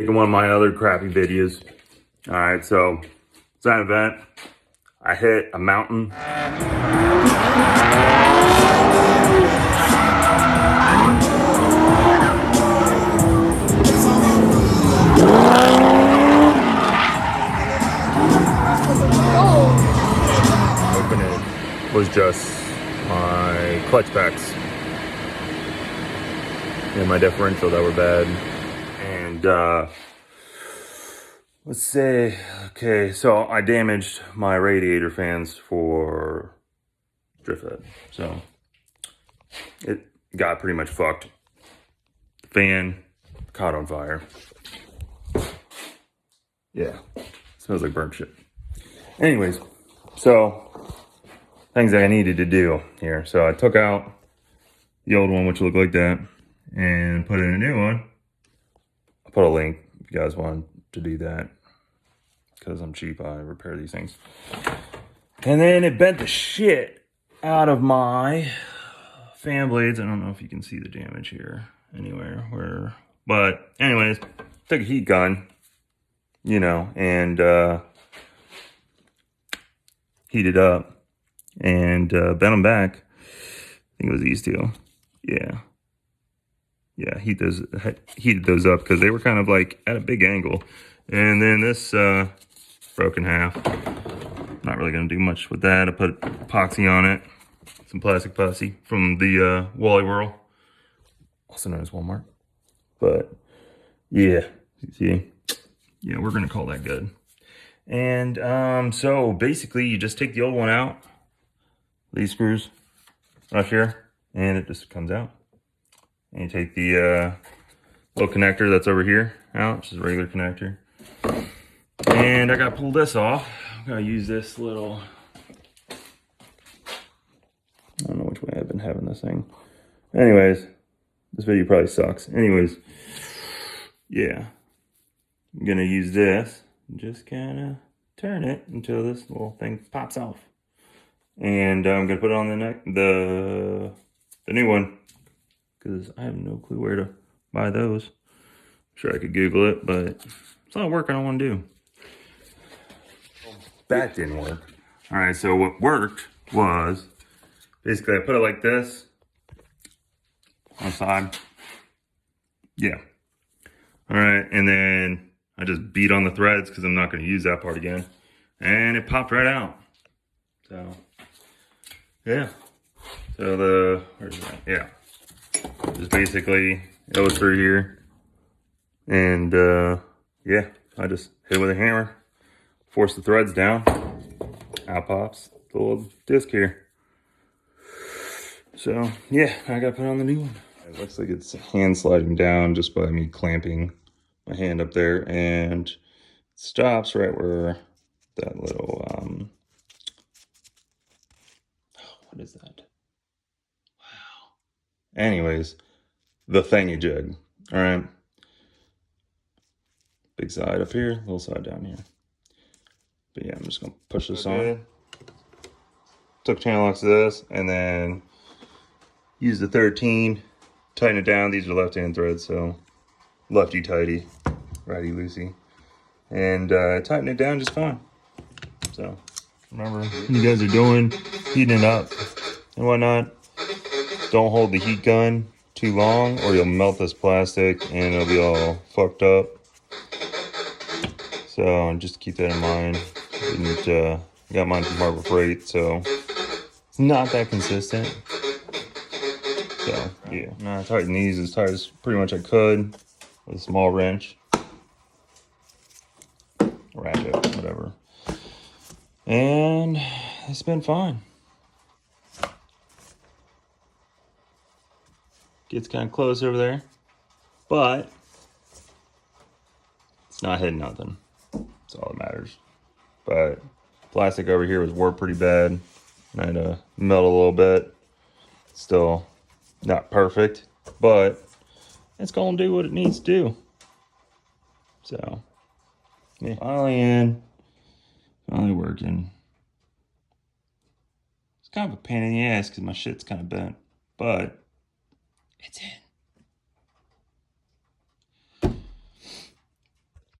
Making one of my other crappy videos. All right, so it's an event. I hit a mountain. Hoping it was just my clutch packs and my differential that were bad. And let's say, okay, so I damaged my radiator fans for drift head. So it got pretty much fucked. The fan caught on fire. Yeah, smells like burnt shit. Anyways, so things that I needed to do here. So I took out the old one, which looked like that, and put in a new one. I'll put a link if you guys want to do that, because I'm cheap. I repair these things. And then it bent the shit out of my fan blades. I don't know if you can see the damage here anywhere. But anyways, took a heat gun, you know, and heated up and bent them back. I think it was these two. Yeah, heated those up because they were kind of like at a big angle. And then this broke in half. Not really gonna do much with that. I put epoxy on it, some plastic pussy from the Wally Whirl, also known as Walmart. But yeah, see, yeah, we're gonna call that good. And so basically, you just take the old one out, these screws right here, and it just comes out. And you take the little connector that's over here out, which is a regular connector. And I gotta pull this off. I'm gonna use this little, I don't know which way I've been having this thing. Anyways, this video probably sucks. Anyways, yeah. I'm gonna use this and just kind of turn it until this little thing pops off. And I'm gonna put it on the new one, because I have no clue where to buy those. I'm sure I could Google it, but it's not work I don't want to do. That didn't work. All right, so what worked was basically I put it like this on the side. Yeah. All right, and then I just beat on the threads because I'm not going to use that part again, and it popped right out. So yeah. So where's that? Yeah. Just basically it was through here, and yeah, I just hit it with a hammer, force the threads down, out pops the little disc here. So yeah, I gotta put on the new one. It looks like it's hand sliding down just by me clamping my hand up there, and it stops right where that little what is that? Wow. Anyways, the thingy jig. All right, big side up here, little side down here. But yeah, I'm just gonna push this on. Took channel locks to this, and then use the 13, tighten it down. These are left-hand threads, so lefty tighty, righty loosey, and tighten it down just fine. So remember, when you guys are doing heating it up and whatnot, don't hold the heat gun too long, or you'll melt this plastic and it'll be all fucked up. So just keep that in mind. And I got mine from Harbor Freight, so it's not that consistent. So yeah, I tightened these as tight as pretty much I could with a small wrench, ratchet, whatever. And it's been fine. Gets kind of close over there, but it's not hitting nothing. That's all that matters. But plastic over here was warped pretty bad. I had to melt a little bit. Still not perfect, but it's gonna do what it needs to do. So yeah, finally working. It's kind of a pain in the ass because my shit's kind of bent, but it's in.